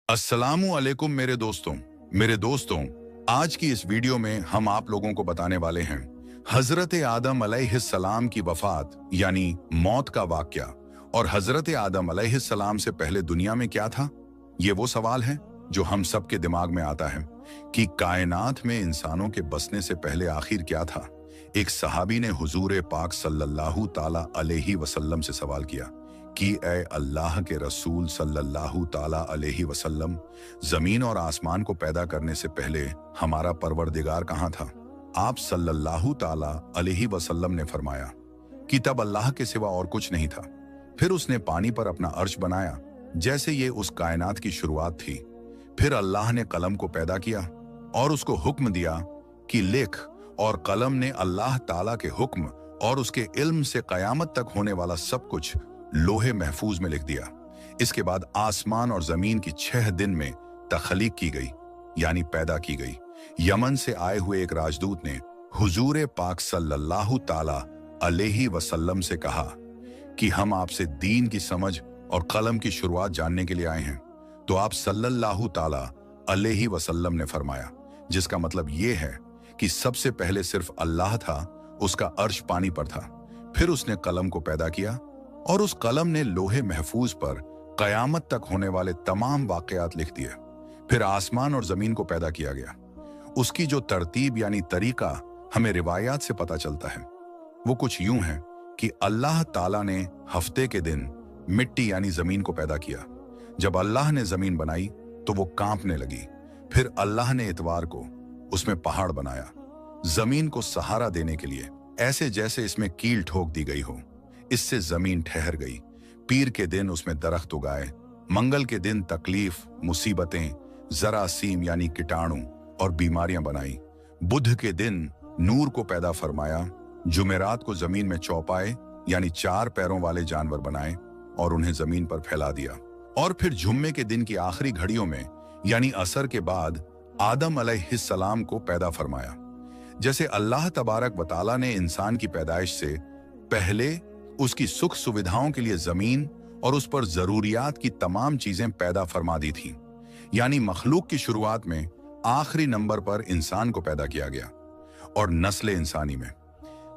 अस्सलामु अलैकुम मेरे दोस्तों, आज की इस वीडियो में हम आप लोगों को बताने वाले हैं हजरत आदम अलैहिस्सलाम की वफात यानी मौत का वाकया। और हजरत आदम अलैहिस्सलाम से पहले दुनिया में क्या था? ये वो सवाल है जो हम सब के दिमाग में आता है कि कायनात में इंसानों के बसने से पहले आखिर क्या था। एक सहाबी ने हुजूर पाक सल्लल्लाहु ताला अलैहि वसल्लम से सवाल किया कि ए अल्लाह के रसूल सल्लल्लाहु ताला अलैहि वसल्लम, जमीन और आसमान को पैदा करने से पहले हमारा परवरदिगार कहाँ था? आप सल्लल्लाहु ताला अलैहि वसल्लम ने फरमाया कि तब अल्लाह के सिवा और कुछ नहीं था। फिर उसने पानी पर अपना अर्श बनाया जैसे ये उस कायनात की शुरुआत थी। फिर अल्लाह ने कलम को पैदा किया और उसको हुक्म दिया कि लिख, और कलम ने अल्लाह ताला के हुक्म और उसके इल्म से कयामत तक होने वाला सब कुछ लोहे महफूज में लिख दिया। इसके बाद आसमान और जमीन की 6 दिन में तख्लीक की गई यानी पैदा की गई। यमन से आए हुए एक राजदूत ने हुजूर पाक सल्लल्लाहु ताला अलैहि वसल्लम से कहा कि हम आपसे दीन की समझ और कलम की शुरुआत जानने के लिए आए हैं। तो आप सल्लल्लाहु ताला अलैहि वसल्लम ने फरमाया, जिसका मतलब ये है कि सबसे पहले सिर्फ अल्लाह था, उसका अर्श पानी पर था। फिर उसने कलम को पैदा किया और उस कलम ने लोहे महफूज पर कयामत तक होने वाले तमाम वाकयात लिख दिए। फिर आसमान और जमीन को पैदा किया गया। उसकी जो तरतीब यानी तरीका हमें रिवायात से पता चलता है वो कुछ यूं है कि अल्लाह ताला ने हफ्ते के दिन मिट्टी यानी जमीन को पैदा किया। जब अल्लाह ने जमीन बनाई तो वो कांपने लगी। फिर अल्लाह ने इतवार को उसमें पहाड़ बनाया, जमीन को सहारा देने के लिए, ऐसे जैसे इसमें कील ठोक दी गई हो। इससे जमीन ठहर गई। पीर के दिन उसमें दरख्त उगाए, मंगल के दिन तकलीफ, मुसीबतें, जरासीम यानी कीटाणु और बीमारियां बनाई। बुध के दिन नूर को पैदा फरमाया। जुमेरात को जमीन में चौपाए यानी 4 पैरों वाले जानवर बनाए और उन्हें जमीन पर फैला दिया। और फिर जुम्मे के दिन की आखिरी घड़ियों में यानी असर के बाद आदम अलैहिस्सलाम को पैदा फरमाया। जैसे अल्लाह तबारक व तआला ने इंसान की पैदाइश से पहले उसकी सुख सुविधाओं के लिए जमीन और उस पर जरूरियात की तमाम चीजें पैदा फरमा दी थी, यानी मखलूक की शुरुआत में आखिरी नंबर पर इंसान को पैदा किया गया। और नस्ल इंसानी में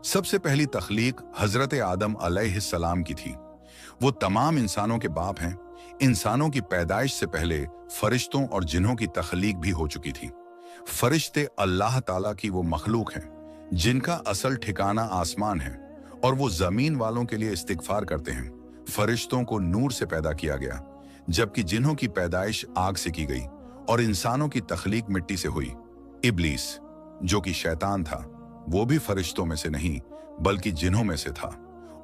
सबसे पहली तख्लीक हजरत आदम अलैहिस्सलाम की थी। वो तमाम इंसानों के बाप हैं। इंसानों की पैदाइश से पहले फरिश्तों और जिन्हों की तख्लीक भी हो चुकी थी। फरिश्ते अल्लाह ताला की वो मखलूक हैं जिनका असल ठिकाना आसमान है और वो जमीन वालों के लिए इस्तिगफार करते हैं। फरिश्तों को नूर से पैदा किया गया, जबकि जिन्हों की पैदाइश आग से की गई, और इंसानों की तख्लीक मिट्टी से हुई। इब्लीस जो कि शैतान था वो भी फरिश्तों में से नहीं बल्कि जिन्हों में से था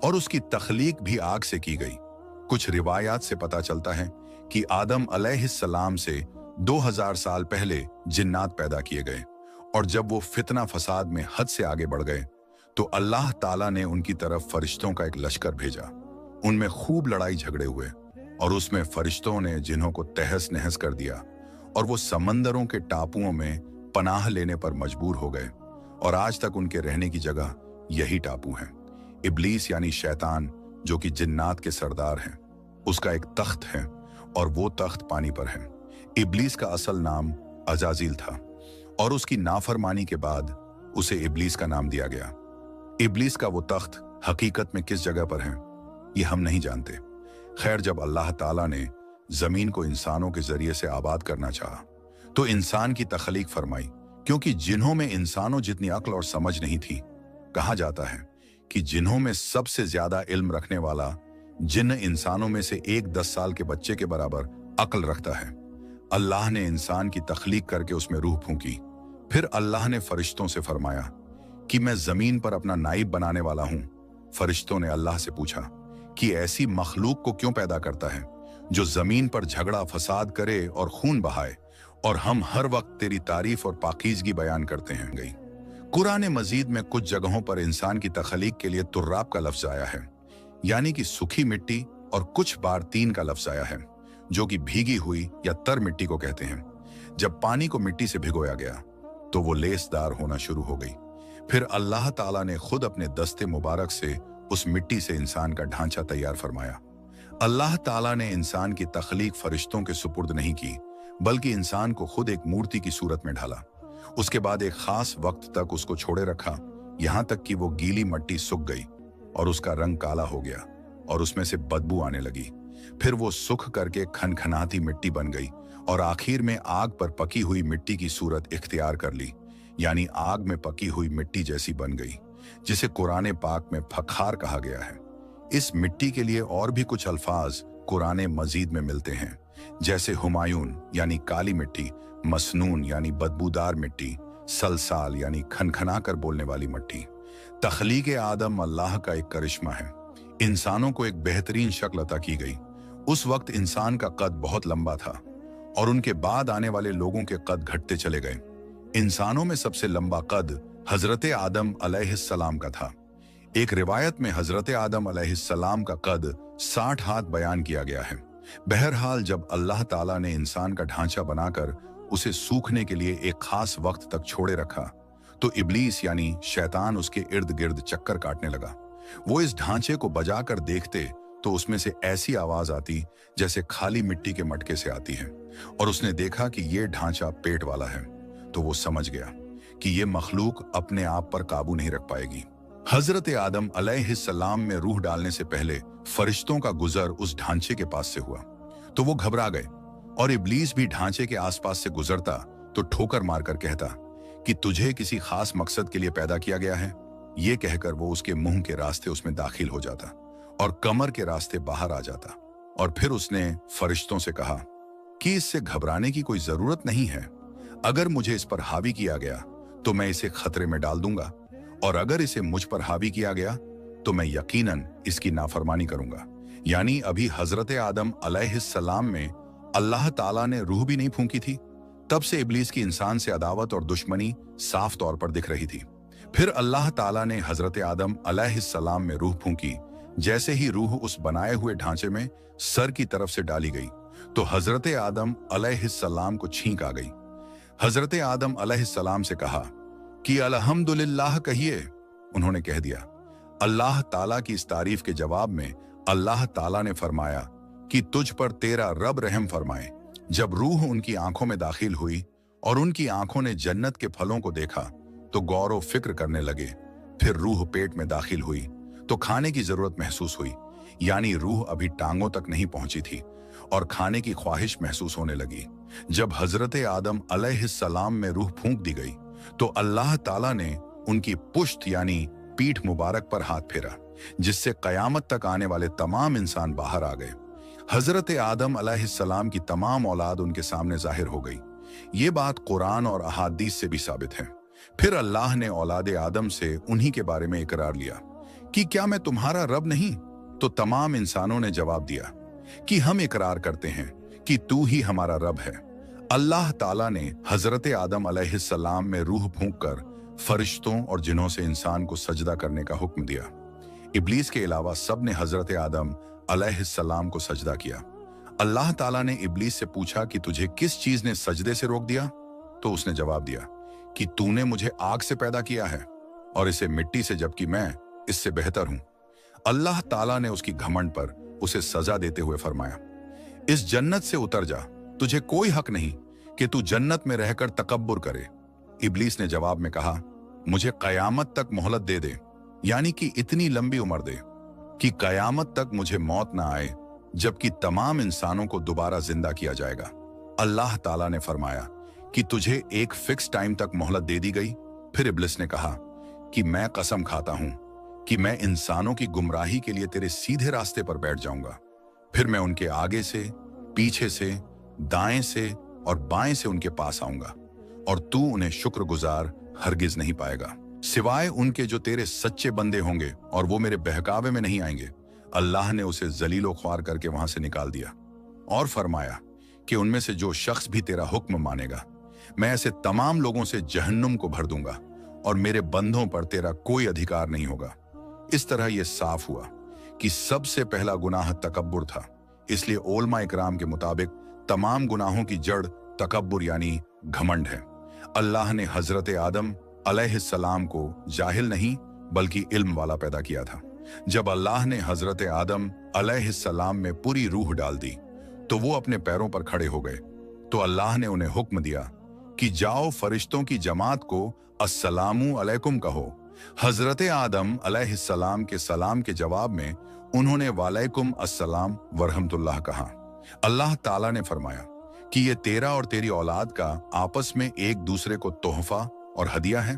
और उसकी तख्लीक भी आग से की गई। कुछ रिवायात से पता चलता है कि आदम अलैहिस्सलाम से 2000 साल पहले जिन्नात पैदा किए गए, और जब वो फितना फसाद में हद से आगे बढ़ गए तो अल्लाह ताला ने उनकी तरफ फरिश्तों का एक लश्कर भेजा। उनमें खूब लड़ाई झगड़े हुए और उसमें फरिश्तों ने जिन्हों को तहस नहस कर दिया और वो समंदरों के टापुओं में पनाह लेने पर मजबूर हो गए, और आज तक उनके रहने की जगह यही टापू हैं। इब्लीस यानी शैतान जो कि जिन्नात के सरदार हैं, उसका एक तख्त है और वो तख्त पानी पर है। इब्लीस का असल नाम अजाजिल था और उसकी नाफरमानी के बाद उसे इब्लीस का नाम दिया गया। इब्लीस का वो तख्त हकीकत में किस जगह पर है ये हम नहीं जानते। खैर, जब अल्लाह ताला ने जमीन को इंसानों के जरिए से आबाद करना चाहा तो इंसान की तख्लीक फरमाई, क्योंकि जिन्हों में इंसानों जितनी अक्ल और समझ नहीं थी। कहा जाता है कि जिन्हों में सबसे ज्यादा इल्म रखने वाला जिन्न इंसानों में से एक 10 साल के बच्चे के बराबर अक्ल रखता है। अल्लाह ने इंसान की तख्लीक करके उसमें रूह फूंकी। फिर अल्लाह ने फरिश्तों से फरमाया कि मैं जमीन पर अपना नाइब बनाने वाला हूं। फरिश्तों ने अल्लाह से पूछा कि ऐसी मखलूक को क्यों पैदा करता है जो जमीन पर झगड़ा फसाद करे और खून बहाए, और हम हर वक्त तेरी तारीफ और पाकीज़गी बयान करते हैं। गई कुरान मजीद में कुछ जगहों पर इंसान की तख्लीक के लिए तुर्राब का लफ्ज आया है, यानी कि सूखी मिट्टी, और कुछ बार तीन का लफ्ज आया है जो कि भीगी हुई या तर मिट्टी को कहते हैं। जब पानी को मिट्टी से भिगोया गया तो वो लेसदार होना शुरू हो गई। फिर अल्लाह ताला ने खुद अपने दस्ते मुबारक से उस मिट्टी से इंसान का ढांचा तैयार फरमाया। अल्लाह ताला ने इंसान की तख्लीक फरिश्तों के सुपुर्द नहीं की, बल्कि इंसान को खुद एक मूर्ति की सूरत में ढाला। उसके बाद एक खास वक्त तक उसको छोड़े रखा, यहां तक कि वो गीली मिट्टी सूख गई और उसका रंग काला हो गया और उसमें से बदबू आने लगी। फिर वो सूख करके खनखनाती मिट्टी बन गई और आखिर में आग पर पकी हुई मिट्टी की सूरत इख्तियार कर ली, यानी आग में पकी हुई मिट्टी जैसी बन गई, जिसे कुरान पाक में फखार कहा गया है। इस मिट्टी के लिए और भी कुछ अल्फाज कुरान मजीद में मिलते हैं, जैसे हुमायून यानी काली मिट्टी, मसनून यानी बदबूदार मिट्टी, सलसाल यानी खनखना कर बोलने वाली मिट्टी। तख्लीक आदम अल्लाह का एक करिश्मा है। इंसानों को एक बेहतरीन शक्ल अता की गई। उस वक्त इंसान का कद बहुत लंबा था और उनके बाद आने वाले लोगों के कद घटते चले गए। इंसानों में सबसे लंबा कद हजरत आदम अलैहिस्सलाम का था। एक रिवायत में हजरत आदम अलैहिस्सलाम का कद 60 हाथ बयान किया गया है। बहरहाल जब अल्लाह ताला ने इंसान का ढांचा बनाकर उसे सूखने के लिए एक खास वक्त तक छोड़े रखा, तो इब्लीस यानी शैतान उसके इर्द गिर्द चक्कर काटने लगा। वो इस ढांचे को बजाकर देखते तो उसमें से ऐसी आवाज आती जैसे खाली मिट्टी के मटके से आती है, और उसने देखा कि ये ढांचा पेट वाला है, तो वो समझ गया कि ये मखलूक अपने आप पर काबू नहीं रख पाएगी। हजरत आदम अलैहिस्सलाम में रूह डालने से पहले फरिश्तों का गुजर उस ढांचे के पास से हुआ, तो वो घबरा गए, और इब्लीस भी ढांचे के आसपास से गुजरता तो ठोकर मारकर कहता कि तुझे किसी खास मकसद के लिए पैदा किया गया है। ये कहकर वो उसके मुंह के रास्ते उसमें दाखिल हो जाता और कमर के रास्ते बाहर आ जाता। और फिर उसने फरिश्तों से कहा कि इससे घबराने की कोई जरूरत नहीं है। अगर मुझे इस पर हावी किया गया तो मैं इसे खतरे में डाल दूंगा, और अगर इसे मुझ पर हावी किया गया तो मैं यकीनन इसकी नाफरमानी करूंगा। यानी अभी हजरत आदम अलैहिस्सलाम में अल्लाह ताला ने रूह भी नहीं फूंकी थी। तब से इब्लीस की इंसान से अदावत और दुश्मनी साफ तौर पर दिख रही थी। फिर अल्लाह ताला ने हजरत आदम अलैहिस्सलाम में रूह फूंकी। जैसे ही रूह उस बनाए हुए ढांचे में सर की तरफ से डाली गई तो हजरत आदम अलैहिस्सलाम को छींक आ गई। हजरत आदम अलैहिस्सलाम से कहा कि अल्हम्दुलिल्लाह कहिए। उन्होंने कह दिया। अल्लाह ताला की इस तारीफ के जवाब में अल्लाह ताला ने फरमाया कि तुझ पर तेरा रब रहम फरमाए। जब रूह उनकी आंखों में दाखिल हुई और उनकी आंखों ने जन्नत के फलों को देखा तो गौर व फिक्र करने लगे। फिर रूह पेट में दाखिल हुई तो खाने की जरूरत महसूस हुई, यानी रूह अभी टांगों तक नहीं पहुंची थी और खाने की ख्वाहिश महसूस होने लगी। जब हजरत आदम अलैहिस्सलाम में रूह फूंक दी गई तो अल्लाह ताला ने उनकी पुश्त यानी पीठ मुबारक पर हाथ फेरा, जिससे कयामत तक आने वाले तमाम इंसान बाहर आ गए। हजरत आदम अलैहिस्सलाम की तमाम औलाद उनके सामने जाहिर हो गई। ये बात कुरान और अहादीस से भी साबित है। फिर अल्लाह ने औलाद आदम से उन्हीं के बारे में इकरार लिया कि क्या मैं तुम्हारा रब नहीं? तो तमाम इंसानों ने जवाब दिया कि हम इकरार करते हैं कि तू ही हमारा रब है। अल्लाह ताला ने हजरत आदम अलैहिस्सलाम में रूह फूंककर फरिश्तों और जिन्हों से इंसान को सजदा करने का हुक्म दिया। इब्लीस के अलावा सब ने हजरत आदम अलैहिस्सलाम को सजदा किया। अल्लाह ताला ने इब्लीस से पूछा कि तुझे किस चीज ने सजदे से रोक दिया? तो उसने जवाब दिया कि तूने मुझे आग से पैदा किया है और इसे मिट्टी से, जबकि मैं इससे बेहतर हूं। अल्लाह ताला ने उसकी घमंड पर उसे सजा देते हुए फरमाया, इस जन्नत से उतर जा, तुझे कोई हक नहीं कि तू जन्नत में रहकर तकब्बुर करे। इब्लीस ने जवाब में कहा, मुझे कयामत तक मोहलत दे दे, यानी कि इतनी लंबी उम्र दे कि कयामत तक मुझे मौत ना आए, जबकि तमाम इंसानों को दोबारा जिंदा किया जाएगा। अल्लाह ताला ने फरमाया कि तुझे एक फिक्स टाइम तक मोहलत दे दी गई। फिर इब्लिस ने कहा कि मैं कसम खाता हूं कि मैं इंसानों की गुमराही के लिए तेरे सीधे रास्ते पर बैठ जाऊंगा। फिर मैं उनके आगे से, पीछे से, दाएं से और बाएं से उनके पास आऊंगा, और तू उन्हें शुक्रगुजार हरगिज नहीं पाएगा, सिवाय उनके जो तेरे सच्चे बंदे होंगे, और वो मेरे बहकावे में नहीं आएंगे। अल्लाह ने उसे जलीलो ख्वार करके वहां से निकाल दिया और फरमाया कि उनमें से जो शख्स भी तेरा हुक्म मानेगा, मैं ऐसे तमाम लोगों से जहन्नुम को भर दूंगा और मेरे बंदों पर तेरा कोई अधिकार नहीं होगा। इस तरह यह साफ हुआ कि सबसे पहला गुनाह तकब्बुर था। इसलिए उलमा इकराम के मुताबिक तमाम गुनाहों की जड़ तकब्बुर यानी घमंड है। अल्लाह ने हजरत आदम अलैहिस्सलाम को जाहिल नहीं बल्कि इल्म वाला पैदा किया था। जब अल्लाह ने हजरत आदम अलैहिस्सलाम में पूरी रूह डाल दी तो वो अपने पैरों पर खड़े हो गए। तो अल्लाह ने उन्हें हुक्म दिया कि जाओ फरिश्तों की जमात को अस्सलामु अलैकुम कहो। हजरत आदम अलैहिस्सलाम के सलाम के जवाब में उन्होंने वालेकुम अस्सलाम वरहमतुल्लाह कहा। अल्लाह ताला ने फरमाया कि ये तेरा और तेरी औलाद का आपस में एक दूसरे को तोहफा और हदिया है।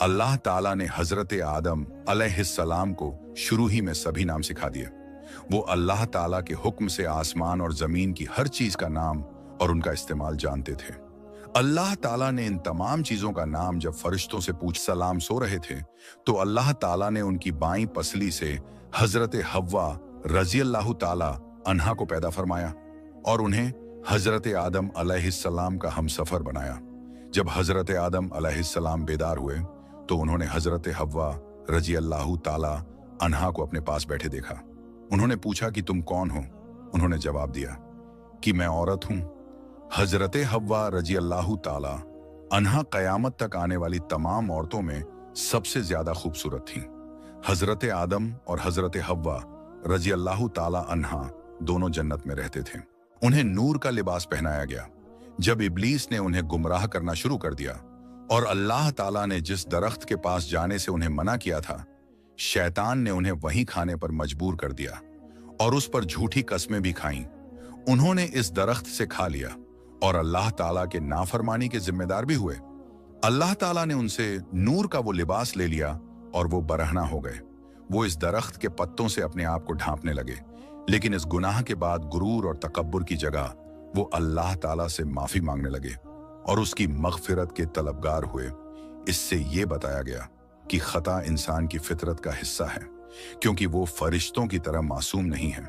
अल्लाह ताला ने हजरत आदम अलैहिस्सलाम को शुरू ही में सभी नाम सिखा दिए। वो अल्लाह ताला के हुक्म से आसमान और जमीन की हर चीज का नाम और उनका इस्तेमाल जानते थे। अल्लाह ताला ने इन तमाम चीजों का नाम जब फरिश्तों से पूछ सलाम सो रहे थे तो अल्लाह ताला ने उनकी बाईं पसली से हजरत हव्वा रजी अल्लाह ताला अन्हा को पैदा फरमाया और उन्हें हजरत आदम अलैहिस्सलाम का हमसफर बनाया। जब हजरत आदम अलैहिस्सलाम बेदार हुए तो उन्होंने हजरत हव्वा रजी अल्लाह ताला अन्हा को अपने पास बैठे देखा। उन्होंने पूछा कि तुम कौन हो? उन्होंने जवाब दिया कि मैं औरत हूं। हजरत हव्वा रजी अल्लाह ताला अन्हा कयामत तक आने वाली तमाम औरतों में सबसे ज्यादा खूबसूरत थीं। हजरत आदम और हजरत हव्वा रजी अल्लाह ताला अन्हा दोनों जन्नत में रहते थे। उन्हें नूर का लिबास पहनाया गया। जब इब्लीस ने उन्हें गुमराह करना शुरू कर दिया और अल्लाह ताला ने जिस दरख्त के पास जाने से उन्हें मना किया था, शैतान ने उन्हें वहीं खाने पर मजबूर कर दिया और उस पर झूठी कस्में भी खाईं। उन्होंने इस दरख्त से खा लिया और अल्लाह ताला के नाफरमानी के जिम्मेदार भी हुए। अल्लाह ताला ने उनसे नूर का वो लिबास ले लिया और वो बरहना हो गए। वो इस दरख्त के पत्तों से अपने आप को ढांपने लगे, लेकिन इस गुनाह के बाद गुरूर और तकब्बुर की जगह वो अल्लाह ताला से माफी मांगने लगे और उसकी मगफिरत के तलबगार हुए। इससे ये बताया गया कि खता इंसान की फितरत का हिस्सा है, क्योंकि वो फरिश्तों की तरह मासूम नहीं है।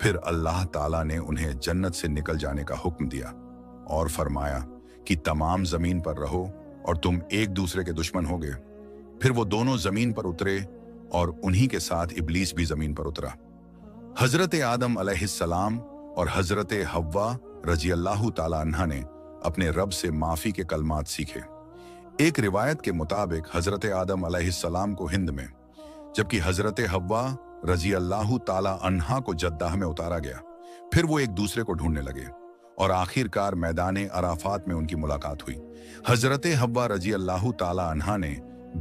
फिर अल्लाह ताला ने उन्हें जन्नत से निकल जाने का हुक्म दिया और फरमाया कि तमाम जमीन पर रहो और तुम एक दूसरे के दुश्मन होगे। फिर वो दोनों जमीन पर उतरे और उन्हीं के साथ इब्लीस भी जमीन पर उतरा। हजरत आदम अलैहिस्सलाम और हजरत हव्वा रजी अल्लाह ताला अन्हा ने अपने रब से माफी के कलमात सीखे। एक रिवायत के मुताबिक हजरत आदम अलैहिस्सलाम को हिंद में, जबकि हजरत हव्वा रजी अल्लाह ताला अन्हा को जद्दाह में उतारा गया। फिर वो एक दूसरे को ढूंढने लगे और आखिरकार मैदान अराफात में उनकी मुलाकात हुई। हजरत हव्वा रजी अल्लाह ताला अन्हा ने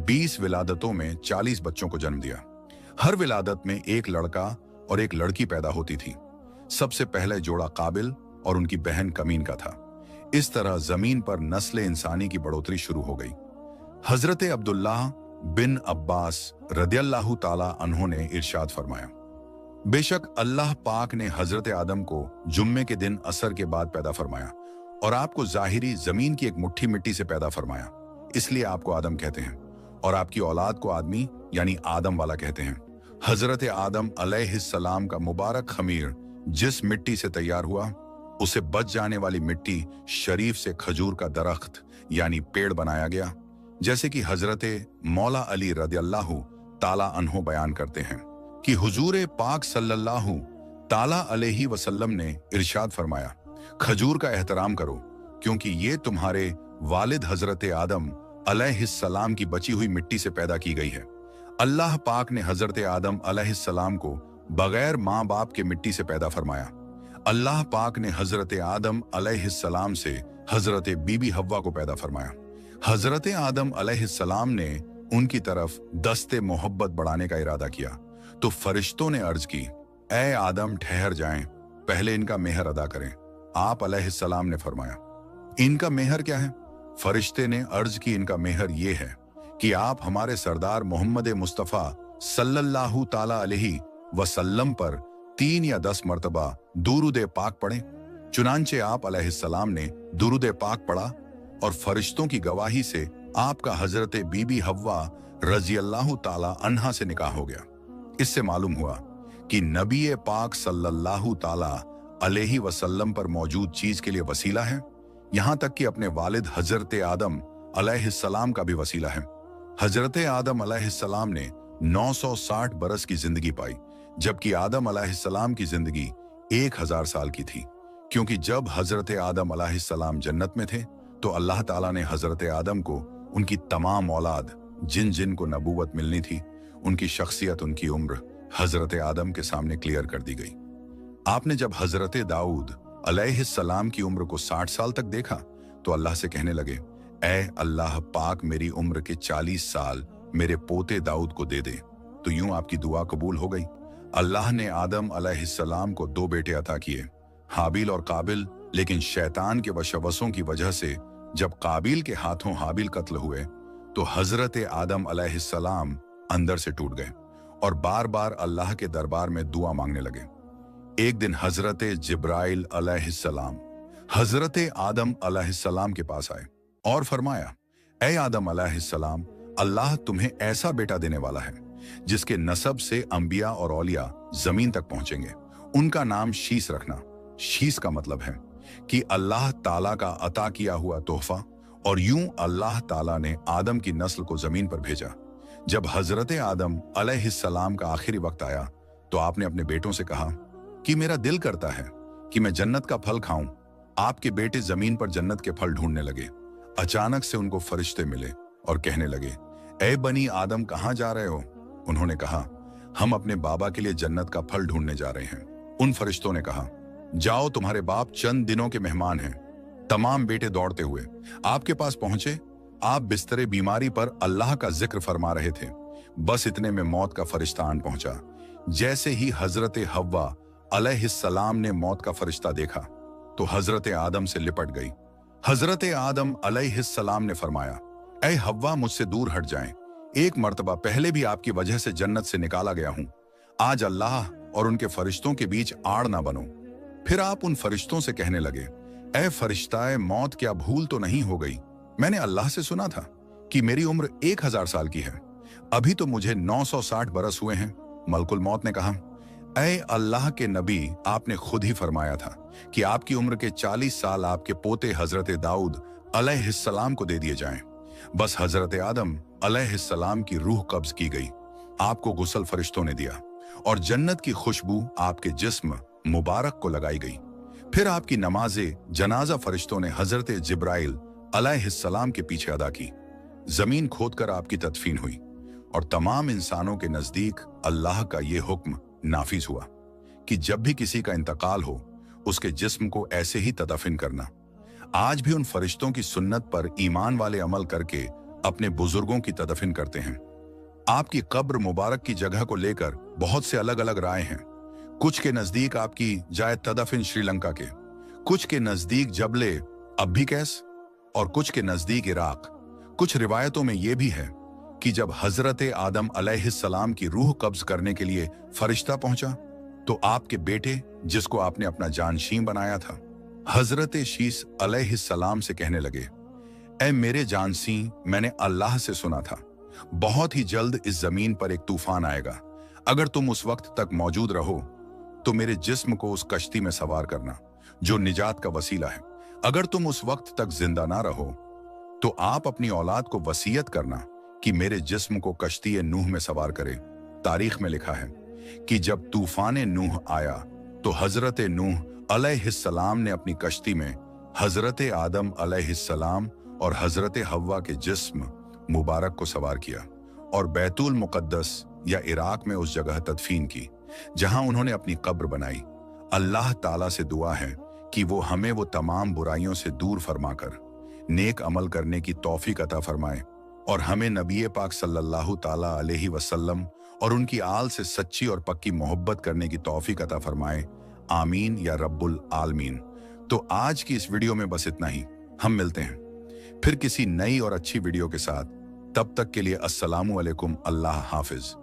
20 विलादतों में 40 बच्चों को जन्म दिया। हर विलादत में एक लड़का और एक लड़की पैदा होती थी। सबसे पहले जोड़ा काबिल और उनकी बहन कमीन का था। इस तरह जमीन पर नस्ल इंसानी की बढ़ोतरी शुरू हो गई। हजरत अब्दुल्लाह बिन अब्बास रदियल्लाहु ताला अन्हो ने इरशाद फरमाया, बेशक अल्लाह पाक ने हजरत आदम को जुम्मे के दिन असर के बाद पैदा फरमाया और आपको जाहिरी जमीन की एक मुट्ठी मिट्टी से पैदा फरमाया, इसलिए आपको आदम कहते हैं, और आपकी औलाद को आदमी यानी आदम वाला कहते हैं। हजरत आदम अलैहिस्सलाम का मुबारक खमीर जिस मिट्टी से तैयार हुआ, उसे बच जाने वाली मिट्टी शरीफ से खजूर का दरख्त यानी पेड़ बनाया गया, जैसे कि हजरत मौला अली रदियल्लाहु ताला अन्हो बयान करते हैं कि हुजूर पाक सल्लल्लाहु ताला अलैहि वसल्लम ने इरशाद फरमाया, खजूर का एहतराम करो क्योंकि ये तुम्हारे वालिद हजरत आदम अलैहिस्सलाम की बची हुई मिट्टी से पैदा की गई है। अल्लाह पाक ने हजरत आदम अलैहिस्सलाम को बगैर माँ बाप के मिट्टी से पैदा फरमाया। अल्लाह पाक ने हजरत आदम अलैहिस्सलाम से हजरत बीबी हव्वा को पैदा फरमाया। हजरत आदम अलैहिस्सलाम ने उनकी तरफ दस्ते मोहब्बत बढ़ाने का इरादा किया तो फरिश्तों ने अर्ज की, ए आदम ठहर जाएं, पहले इनका मेहर अदा करें। आप अलैहिस्सलाम ने फरमाया, इनका मेहर क्या है? फरिश्ते ने अर्ज की, इनका मेहर ये है कि आप हमारे सरदार मोहम्मद मुस्तफ़ा सल्लल्लाहु ताला अलैहि वसल्लम पर 3 या 10 मर्तबा दुरूद पाक पढ़ें। चुनांचे आप अलैहिस्सलाम ने दुरूद पाक पढ़ा और फरिश्तों की गवाही से आपका हजरत बीबी हव्वा रजी अल्लाह ताला अन्हा से निकाह हो गया। इससे मालूम हुआ कि नबी पाक सल्लल्लाहु ताला अलैहि वसल्लम पर मौजूद चीज के लिए वसीला है, यहां तक कि अपने वालिद हजरत आदम अलैहिस्सलाम का भी वसीला है। हजरत आदम अलैहिस्सलाम ने 960 बरस की जिंदगी पाई, जबकि आदम अलैहिस्सलाम की जिंदगी 1000 साल की थी, क्योंकि जब हजरत आदम अलैहिस्सलाम जन्नत में थे तो अल्लाह ताला ने हजरत आदम को उनकी तमाम औलाद जिन जिन को नबूवत मिलनी थी, उनकी शख्सियत, उनकी उम्र हजरत आदम के सामने क्लियर कर दी गई। आपने जब हजरत दाऊद अलैहिस्सलाम की उम्र को 60 साल तक देखा तो अल्लाह से कहने लगे, ऐ अल्लाह पाक मेरी उम्र के 40 साल मेरे पोते दाऊद को दे दे। तो यूं आपकी दुआ कबूल हो गई। अल्लाह ने आदम अलैहिस्सलाम को 2 बेटे अता किए, हाबिल और काबिल। लेकिन शैतान के वशवसों की वजह से जब काबिल के हाथों हाबिल कत्ल हुए तो हजरत आदम अलैहिस्सलाम अंदर से टूट गए और बार बार अल्लाह के दरबार में दुआ मांगने लगे। एक दिन हजरत जिब्राइल अलैहिस्सलाम हजरत आदम अलैहिस्सलाम के पास आए और फरमाया, ऐ आदम अलैहिस्सलाम, अल्लाह तुम्हें ऐसा बेटा देने वाला है जिसके नसब से अंबिया और औलिया जमीन तक पहुंचेंगे। उनका नाम शीस रखना। शीस का मतलब है कि अल्लाह ताला का अता किया हुआ तोहफा। और यूं अल्लाह ताला ने आदम की नस्ल को जमीन पर भेजा। जब हजरत आदम अलैहिस्सलाम का आखिरी वक्त आया तो आपने अपने बेटों से कहा कि मेरा दिल करता है कि मैं जन्नत का फल खाऊं। आपके बेटे जमीन पर जन्नत के फल ढूंढने लगे। अचानक से उनको फरिश्ते मिले और कहने लगे, ऐ बनी आदम, कहां जा रहे हो? उन्होंने कहा, हम अपने बाबा के लिए जन्नत का फल ढूंढने जा रहे हैं। उन फरिश्तों ने कहा, जाओ, तुम्हारे बाप चंद दिनों के मेहमान हैं। तमाम बेटे दौड़ते हुए आपके पास पहुंचे। आप बिस्तरे बीमारी पर अल्लाह का जिक्र फरमा रहे थे। बस इतने में मौत का फरिश्ता आन पहुंचा। जैसे ही हजरत हव्वा अलैहिस्सलाम ने मौत का फरिश्ता देखा तो हजरत आदम से लिपट गई। हजरत आदम अलैहिस्सलाम ने फरमाया, ऐ हव्वा, मुझसे दूर हट जाएं। एक मर्तबा पहले भी आपकी वजह से जन्नत से निकाला गया हूं। आज अल्लाह और उनके फरिश्तों के बीच आड़ ना बनो। फिर आप उन फरिश्तों से कहने लगे, ऐ फरिश्ताए मौत, क्या भूल तो नहीं हो गई? मैंने अल्लाह से सुना था कि मेरी उम्र 1000 साल की है। अभी तो मुझे 960 बरस हुए हैं। मलकुल मौत ने कहा, ऐ अल्लाह के नबी, आपने खुद ही फरमाया था कि आपकी उम्र के 40 साल आपके पोते हजरत दाऊद अलैहिस्सलाम को दे दिए जाएं। बस हजरत आदम अलैहिस्सलाम की रूह कब्ज की गई। आपको गुस्ल फरिश्तों ने दिया और जन्नत की खुशबू आपके जिस्म मुबारक को लगाई गई। फिर आपकी नमाजे जनाजा फरिश्तों ने हजरत जिब्राइल अलैहिस्सलाम के पीछे अदा की। जमीन खोदकर आपकी तदफीन हुई और तमाम इंसानों के नजदीक अल्लाह का यह हुक्म नाफिज हुआ कि जब भी किसी का इंतकाल हो उसके जिस्म को ऐसे ही तदफीन करना। आज भी उन फरिश्तों की सुन्नत पर ईमान वाले अमल करके अपने बुजुर्गों की तदफीन करते हैं। आपकी कब्र मुबारक की जगह को लेकर बहुत से अलग अलग राय हैं। कुछ के नजदीक आपकी जाए तदफीन श्रीलंका के, कुछ के नजदीक जबले अब्बिकैस और कुछ के नजदीक इराक। कुछ रिवायतों में यह भी है कि जब हजरत आदम अलैहिस्सलाम की रूह कब्ज करने के लिए फरिश्ता पहुंचा तो आपके बेटे, जिसको आपने अपना जानशीन बनाया था, हजरत शीस अलैहिस्सलाम से कहने लगे, ऐ मेरे जानसी, मैंने अल्लाह से सुना था बहुत ही जल्द इस जमीन पर एक तूफान आएगा। अगर तुम उस वक्त तक मौजूद रहो तो मेरे जिस्म को उस कश्ती में सवार करना जो निजात का वसीला है। अगर तुम उस वक्त तक जिंदा ना रहो तो आप अपनी औलाद को वसीयत करना कि मेरे जिस्म को कश्ती नूह में सवार करे। तारीख में लिखा है कि जब तूफान नूह आया तो हजरत नूह अलैहिस्सलाम ने अपनी कश्ती में हजरत आदम अलैहिस्सलाम और हजरत हव्वा के जिस्म मुबारक को सवार किया और बैतुल मुकद्दस या इराक में उस जगह तदफीन की जहां उन्होंने अपनी कब्र बनाई। अल्लाह ताला से दुआ है कि वो हमें वो तमाम बुराइयों से दूर फरमाकर नेक अमल करने की तौफीक अता फरमाए और हमें नबी पाक सल्लल्लाहु ताला अलैहि वसल्लम और उनकी आल से सच्ची और पक्की मोहब्बत करने की तौफीक अता फरमाए। आमीन या रब्बुल आलमीन। तो आज की इस वीडियो में बस इतना ही। हम मिलते हैं फिर किसी नई और अच्छी वीडियो के साथ। तब तक के लिए अस्सलामु अलैकुम। अल्लाह हाफिज।